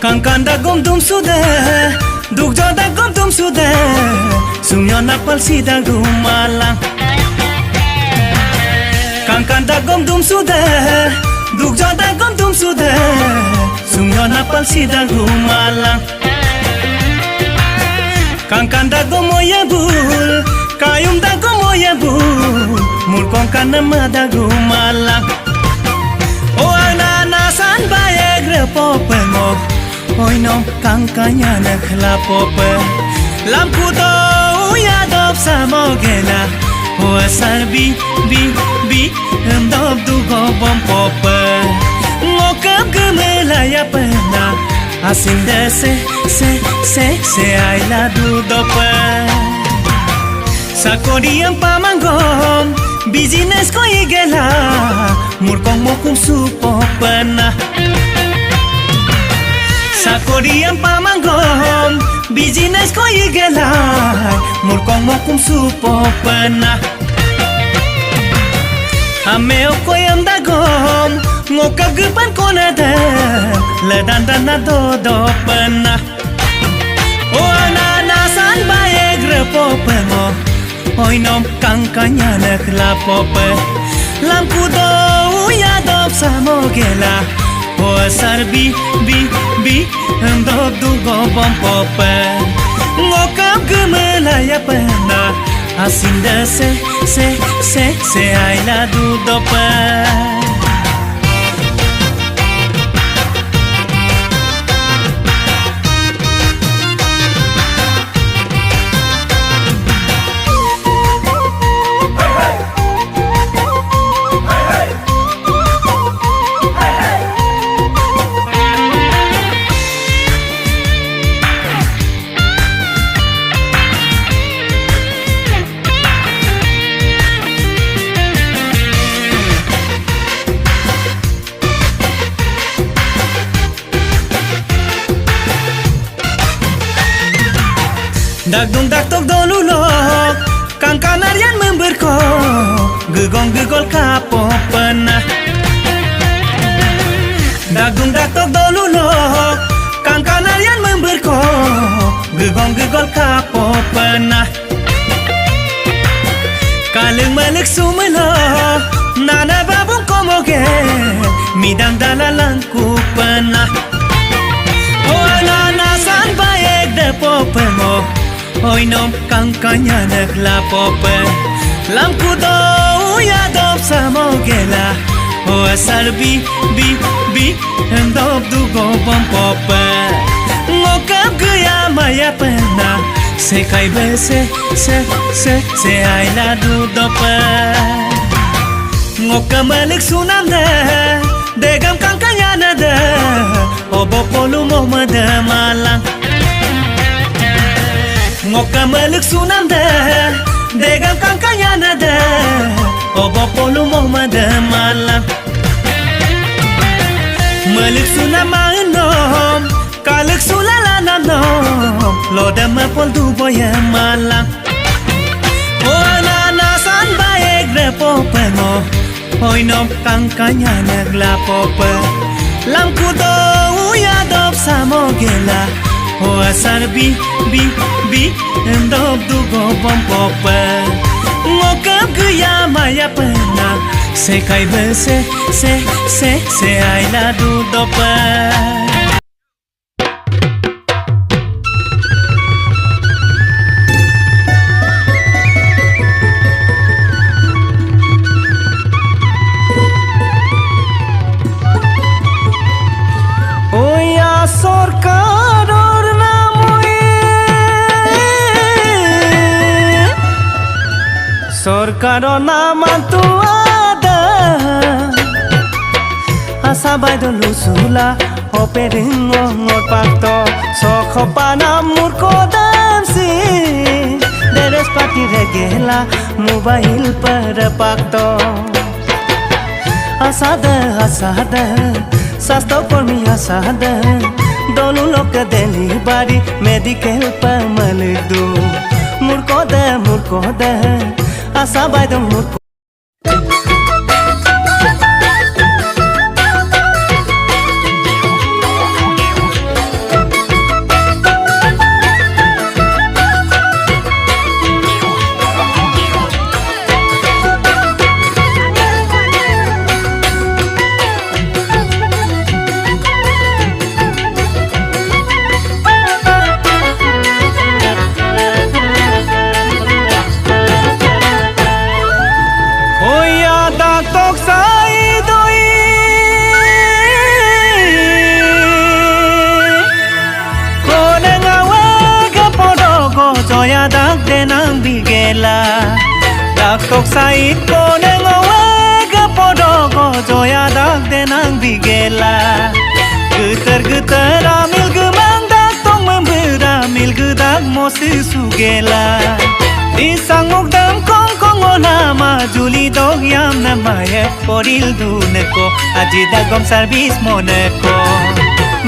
Kangkanda gom sude, dugjoda gom sude, sumyona palsida gumalang. Kangkanda gom sude, dugjoda gom sude, sumyona palsida gumalang. Kangkanda gomoya bul, kayum da gomoya bul, murkong kanamada gumalang. Oh ananasan bayeg repopemo. Oi nom kangkanya nakhlapope lam kudo yadop samogela o sarbi bi ndop du gobom pope ngokap gemela ya pena asinde se aila du dope sakoriam pamangom business ko igela murkong mokum supopena Sakoriam pamangom business ko igelai murkong mokum supopena Ameo ko yam dagom ngokap gepan ko nada ledan dana do pena O ananasan bayeg repopemo Oi nom kangkanya naklapope lam kudo yadop samogela O sarbi bi ndop du gobom pope ngokap gemela ya pena asinda se aila du dope Dagdung tok dolulok kangkanarian memberko gegong gegol kapopena Dagdung tok dolulok kangkanarian memberko gegong gegol kapopena Kaleng malik sumelo nana babung komoge midang dalalangku pena Oh ananasan bayeg de popemo Oi nom kangkanya naklapope lam kudo yadop samogela O sarbi bi ndop du gobom pope ngokap gaya maya pena se kai bese se aila du dope ngokap malik sunande degam kangkanya nada obo polu momada malang Ngokap malik sunande degam kangkanya nada obo polu momada malang Malik sunama enom kalik sulala nanom loda mapol du boya malang O ananasan bayeg repopemo Oi nom kangkanya naglapope lam kudo yadop samogela O sarbi bi ndop du gobom pope ngokap gaya maya pena se kai bese se aila du dope Sorkaro naman tuada Asa baydo lusula Operingo ngot pakto Sokho panam murko dansi Deres pati regela Mobile per pakto Asada Sasto por mi asada Donu lok delivery Medical per maldu Murko da Asa baydo murko Joya dak denang bigela Dak tok sait ko neng awega podogo Joya dak denang bigela Getar amil gemang dak tong membera Amil gedak mosi sugela Isang mugdam kong onama Juli dog yam namaye Poril duneko Aji dagom service moneko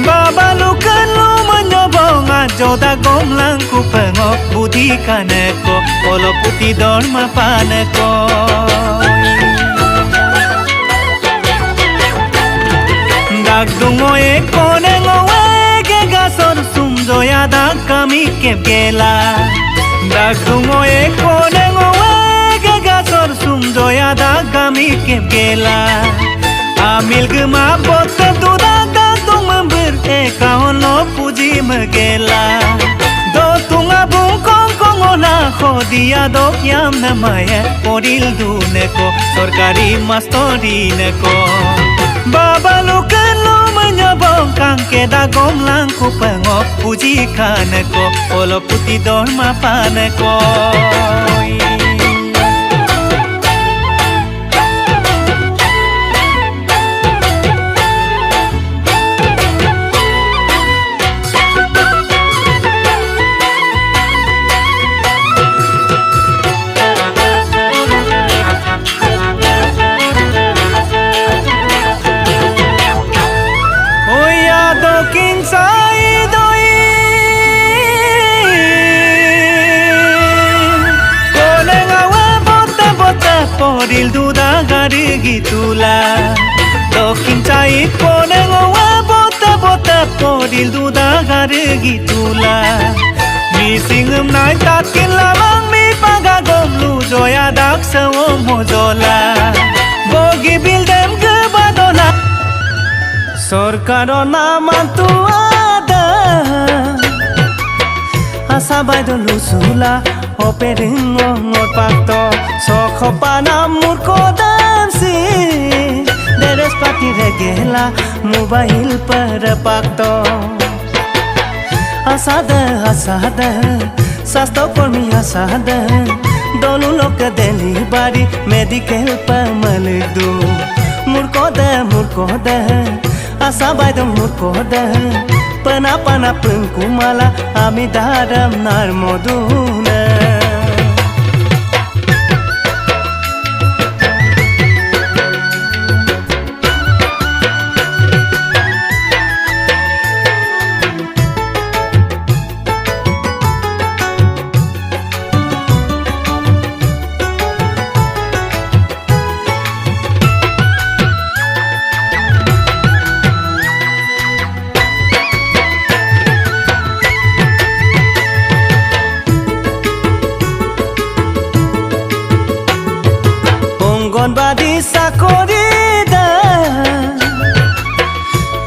Baba lukan lu menyobong Joda gomlang ku pengok budi kaneko Olo putih dorma paneko Dak dungo eko nengo ege gasor sum Joya dak kami kep gela Dak dungo eko nengo ege gasor sum Joya dak kami kep gela Amil gema bote dudak member kaon lo puji megela do tunga bung kong ona khodia dok yam namaya poril duneko sorkari mastori neko baba lukan lo menyobong kang keda gomlang ku pengok puji kaneko olo putih dorma paneko Poril duda garigi tula Dokin cai poneng owa bota Poril duda garigi tula Mi singem nai tatkin lamang mi pagagom lu Joya dak sewo mojola Bogi bildem ke badola Sorkaro naman tuada Asa baydo lusula Operingo ngot pakto Sokho panam murko dansi Deres pati regela Mobile per pakto Asada Sasto por mi asada Donu lok delivery Medical per maldu Murko da Asa baydo murko da Pana pengkumala Ami daram narmoduna Badi sakorida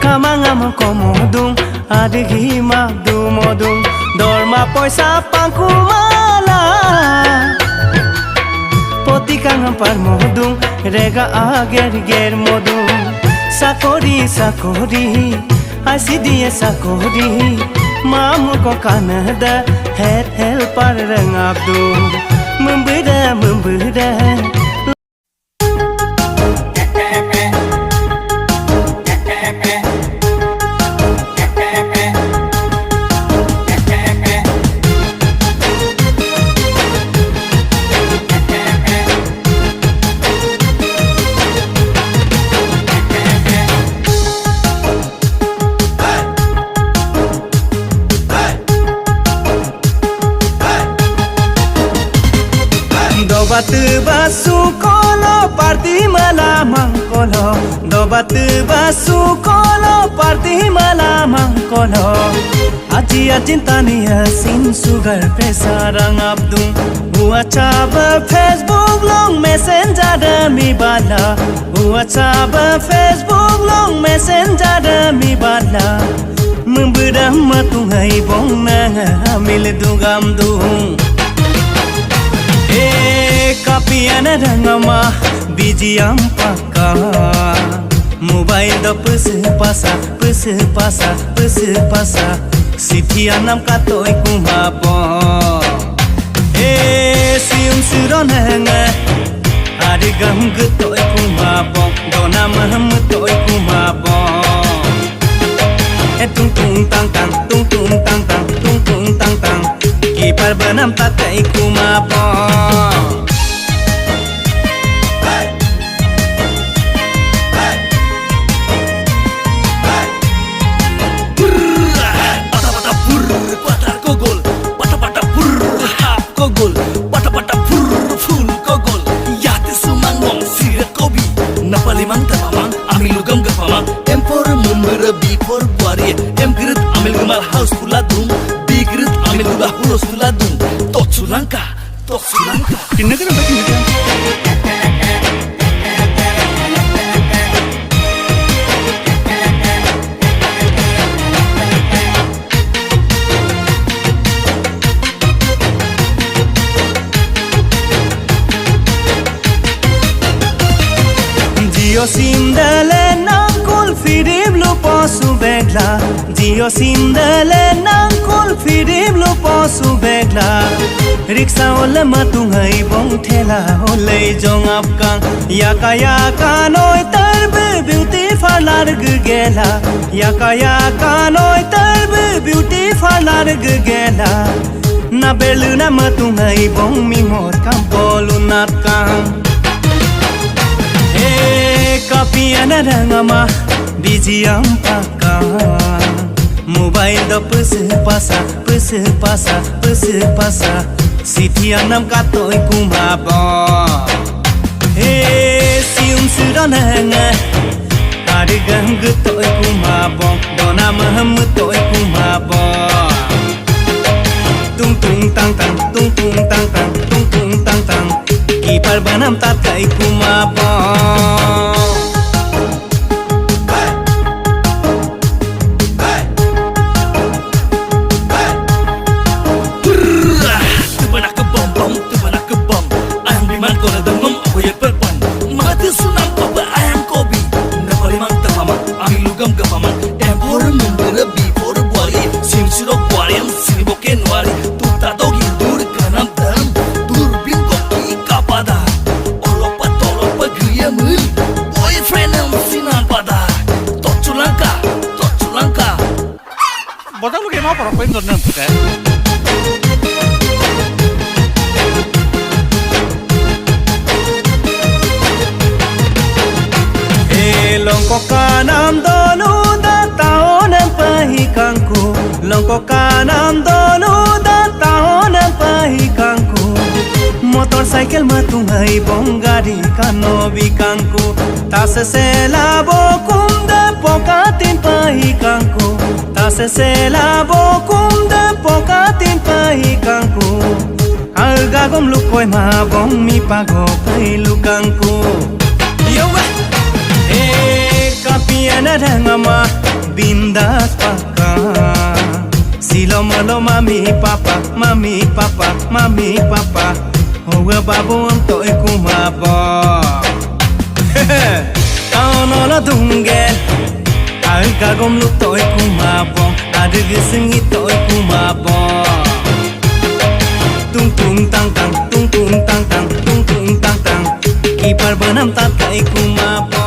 Kamangam komodung Adigi magdumodung Dorma poisa pangkumala Potikang parmodung Rega ager modung Sakori Asidiye sakori Mamu ko Canada Head helper rangabdu Membeda mambura Dobatu basu kolo parti malamang kolo Dobatu basu kolo parti malamang kolo Aji tania sin sugar pesarang abdung WhatsApp Facebook long messenger mi bala WhatsApp Facebook long messenger mi bala Membedam matungai bong nanga hamil dugam dung Kapiana rangama bijiam paka Mobile do pasa Sitianam katoi kumabo Sium suronanga Adigam gutoi kumabo Donam hamutoi kumabo Tung tung tang tang tung tung tang tang tung tung tang tang Kipar banam tatai kumabo Napalimang tapamang amilugam gapamang M for mumbera B for buari M grit amilgumal house puladum B grit amilgulah hulos puladum Toksulanka Kinagana ba kinagana Dio sim dele nankul firim lo posso begla Dio sim dele nankul firim lo posso begla Riksa ole matungai bong thela ole jong apkang Yaka noi tarbe beauty parlor gela Yaka noi tarbe beauty parlor gela Na belu na matungai bong mi mor kampolu natkang Kapiana rangama bijiam paka Mobile do pasa Sitianam katoi kumabo Sium suronanga Adigam gutoi kumabo Donam hamutoi kumabo Tung tung tang tang tung tung tang tang tung tung tang tang Kipar banam tatai kumabo Bota lu mau para koin donan tuh kan. Longko kanam donu da taonan pahikangku Longko kanam donu da taonan pahikangku Motorcycle matungai bongari kanobi kangku Tas sela bokum da pokatin pahikangku Tas sela bokum da pokatin pahikangku Algagom lukoi ma bong mi pago pailukangku Yo Kapiana rangama bindas paka Silomalo mami papa Hoa babu antoi kumabo Kaonola dungel Algagom lutoi kumabo Adugisingi toi kumabo Tung tung tang tang tung tung tang tang tung tung benam tat kai kumapo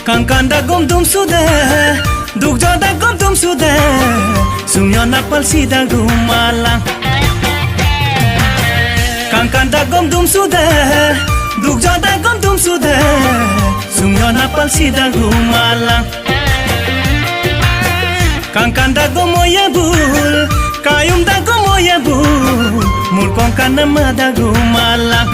Kangkanda gom dum sude Dugjoda gom dum sude Sungyo napal sida gumalang Kangkanda gom dum sude Dugjoda gom dum sude Sungyo napal sida gumalang Kangkanda gom oyabul Kayum da gom oyabul Mulkong kanamada gumalang